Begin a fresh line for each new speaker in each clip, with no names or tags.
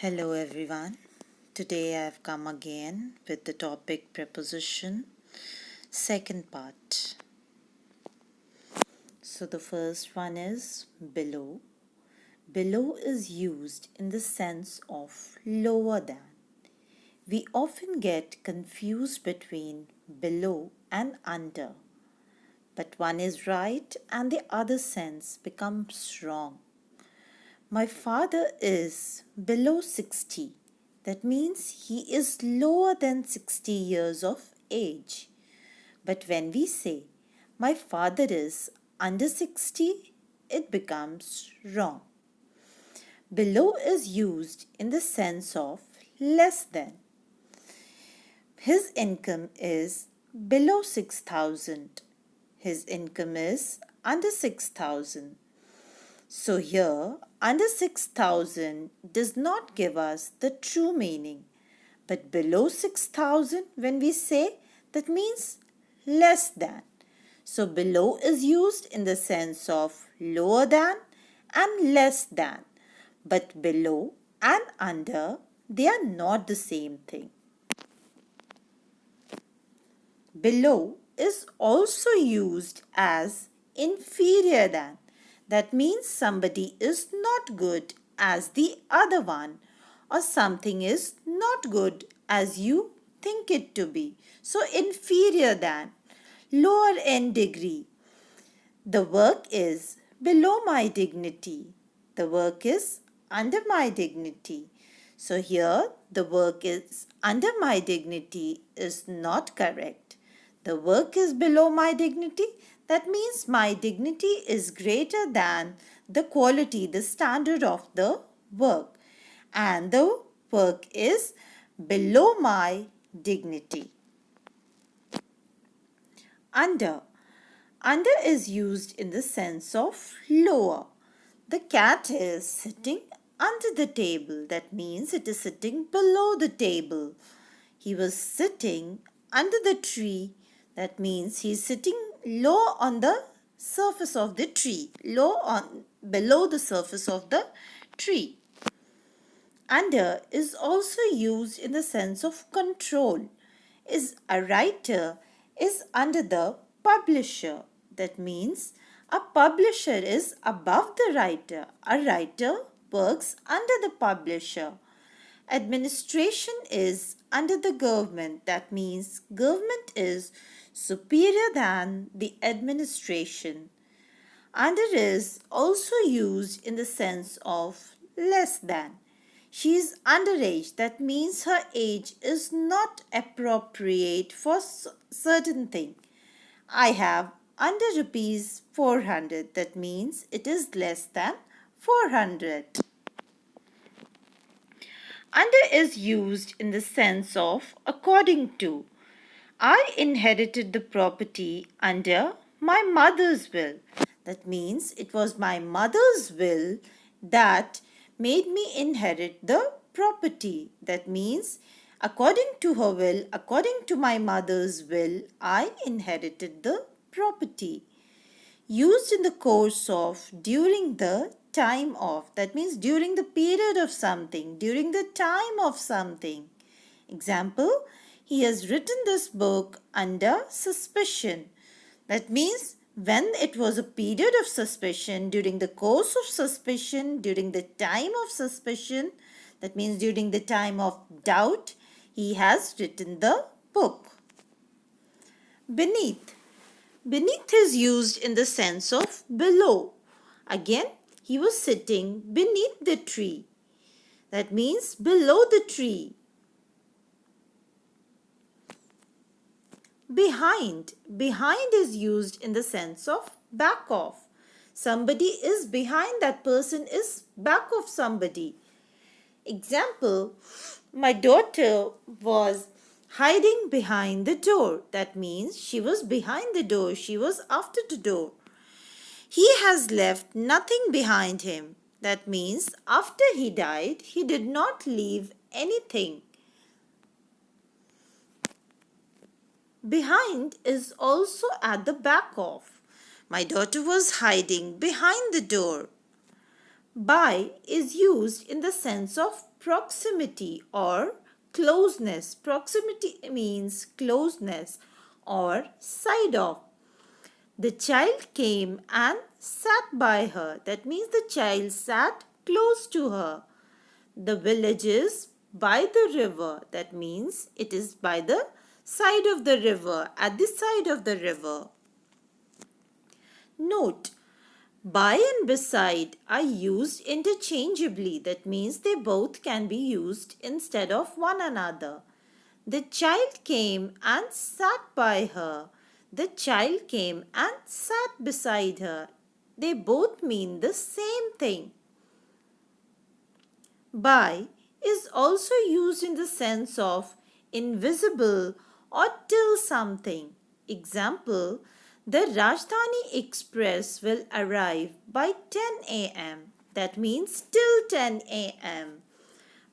Hello everyone. Today I have come again with the topic preposition, second part. So the first one is below. Below is used in the sense of lower than. We often get confused between below and under, but one is right and the other sense becomes wrong. My father is below 60. That means he is lower than 60 years of age. But when we say, my father is under 60, it becomes wrong. Below is used in the sense of less than. His income is below 6,000. His income is under 6,000. So here, under 6,000 does not give us the true meaning. But below 6,000, when we say, that means less than. So below is used in the sense of lower than and less than. But below and under, they are not the same thing. Below is also used as inferior than. That means somebody is not good as the other one, or something is not good as you think it to be. So inferior than, lower end degree. The work is below my dignity. The work is under my dignity. So here the work is under my dignity is not correct. The work is below my dignity. That means my dignity is greater than the quality, the standard of the work. And the work is below my dignity. Under. Under is used in the sense of lower. The cat is sitting under the table. That means it is sitting below the table. He was sitting under the tree. That means he is sitting low on the surface of the tree. Below the surface of the tree. Under is also used in the sense of control. A writer is under the publisher. That means a publisher is above the writer. A writer works under the publisher. Administration is under the government. That means government is superior than the administration. Under is also used in the sense of less than. She is underage. That means her age is not appropriate for certain thing. I have under rupees 400. That means it is less than 400. Under is used in the sense of according to. I inherited the property under my mother's will. That means it was my mother's will that made me inherit the property. That means according to her will, according to my mother's will, I inherited the property. Used in the course of, during the time of. That means during the period of something, during the time of something. Example, he has written this book under suspicion. That means when it was a period of suspicion, during the course of suspicion, during the time of suspicion, that means during the time of doubt, he has written the book. Beneath. Beneath is used in the sense of below. Again, he was sitting beneath the tree. That means below the tree. Behind. Behind is used in the sense of back of. Somebody is behind, that person is back of somebody. Example, my daughter was hiding behind the door. That means she was behind the door. She was after the door. He has left nothing behind him. That means after he died, he did not leave anything. Behind is also at the back of. My daughter was hiding behind the door. By is used in the sense of proximity or closeness. Proximity means closeness or side of. The child came and sat by her. That means the child sat close to her. The village is by the river. That means it is by the side of the river, at the side of the river. Note, by and beside are used interchangeably. That means they both can be used instead of one another. The child came and sat by her. The child came and sat beside her. They both mean the same thing. By is also used in the sense of invisible or till something. Example, the Rajdhani Express will arrive by 10 a.m. That means till 10 a.m.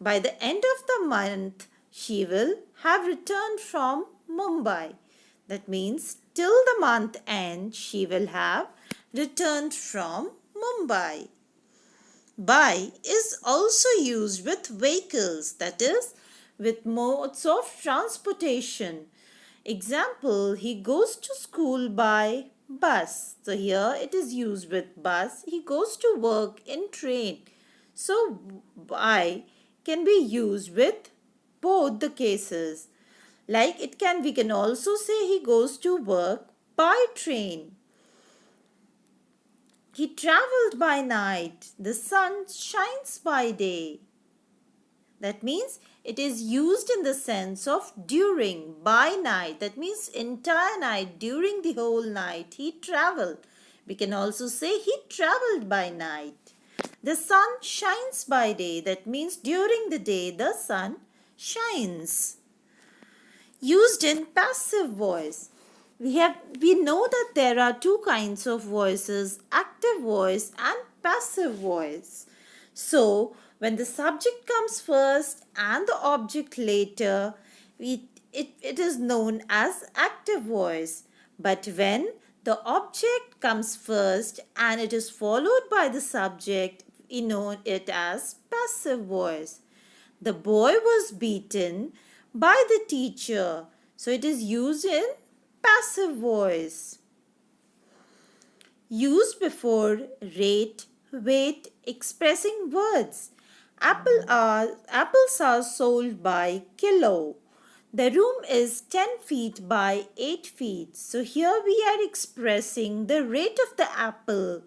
By the end of the month, she will have returned from Mumbai. That means till the month end, she will have returned from Mumbai. By is also used with vehicles, that is, with modes of transportation. Example, he goes to school by bus. So here it is used with bus. He goes to work in train. So by can be used with both the cases. Like we can also say he goes to work by train. He travelled by night. The sun shines by day. That means it is used in the sense of during, by night. That means entire night, during the whole night, he travelled. We can also say he travelled by night. The sun shines by day. That means during the day, the sun shines. Used in passive voice. We know that there are two kinds of voices, active voice and passive voice. So, when the subject comes first and the object later, it is known as active voice. But when the object comes first and it is followed by the subject, we know it as passive voice. The boy was beaten by the teacher. So, it is used in passive voice. Used before rate, weight, expressing words. Apples are sold by kilo. The room is 10 feet by 8 feet. So here we are expressing the rate of the apple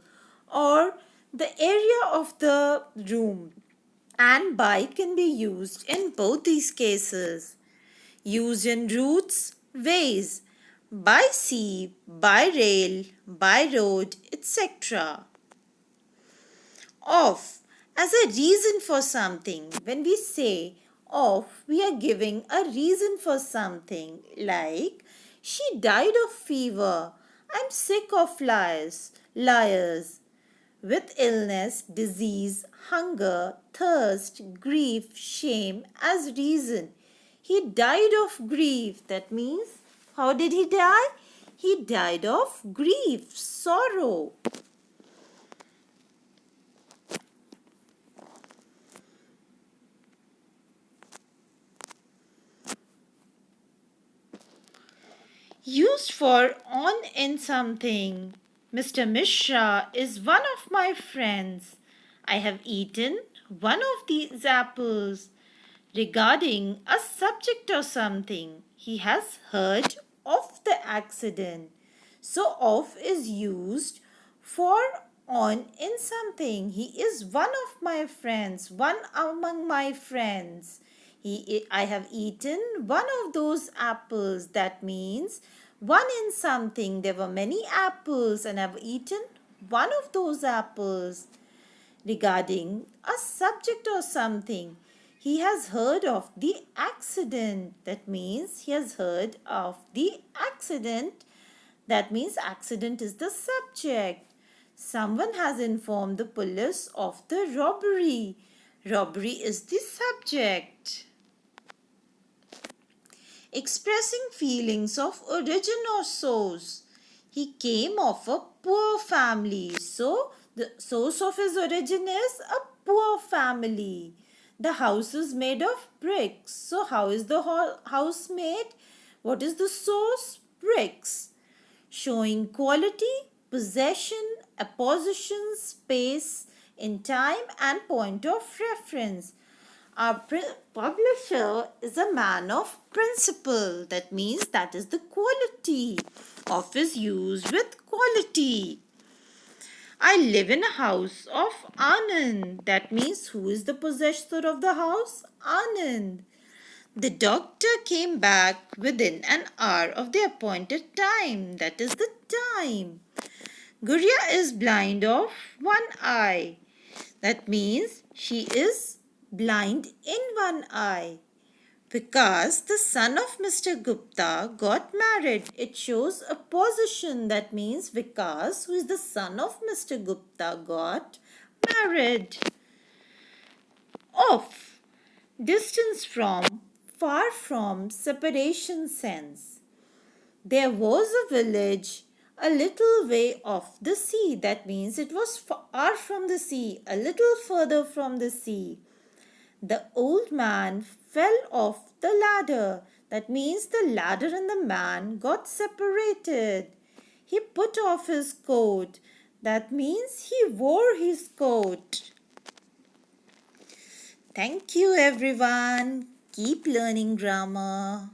or the area of the room. And by can be used in both these cases. Used in routes, ways, by sea, by rail, by road, etc. Of as a reason for something. When we say of, we are giving a reason for something like she died of fever. I'm sick of liars. With illness, disease, hunger, thirst, grief, shame as reason. He died of grief. That means, how did he die? He died of grief, sorrow. Used for on in something. Mr. Mishra is one of my friends. I have eaten one of these apples. Regarding a subject or something, he has heard of the accident. So, of is used for on in something. He is one of my friends, one among my friends. I have eaten one of those apples. That means one in something. There were many apples and I've eaten one of those apples. Regarding a subject or something, he has heard of the accident. That means he has heard of the accident. That means accident is the subject. Someone has informed the police of the robbery. Robbery is the subject. Expressing feelings of origin or source. He came of a poor family, so The source of his origin is a poor family. The house is made of bricks. So, how is the house made? What is the source? Bricks. Showing quality, possession, apposition, space in time, and point of reference. Our publisher is a man of principle. That means that is the quality of his use with quality. I live in a house of Anand. That means who is the possessor of the house? Anand. The doctor came back within an hour of the appointed time. That is the time. Gurya is blind of one eye. That means she is blind in one eye. Because the son of Mr. Gupta got married. It shows a position. That means Vikas, who is the son of Mr. Gupta, got married. Off. Distance from, far from, separation sense. There was a village a little way off the sea. That means it was far from the sea, a little further from the sea. The old man fell off the ladder. That means the ladder and the man got separated. He put off his coat. That means he wore his coat. Thank you, everyone. Keep learning grammar.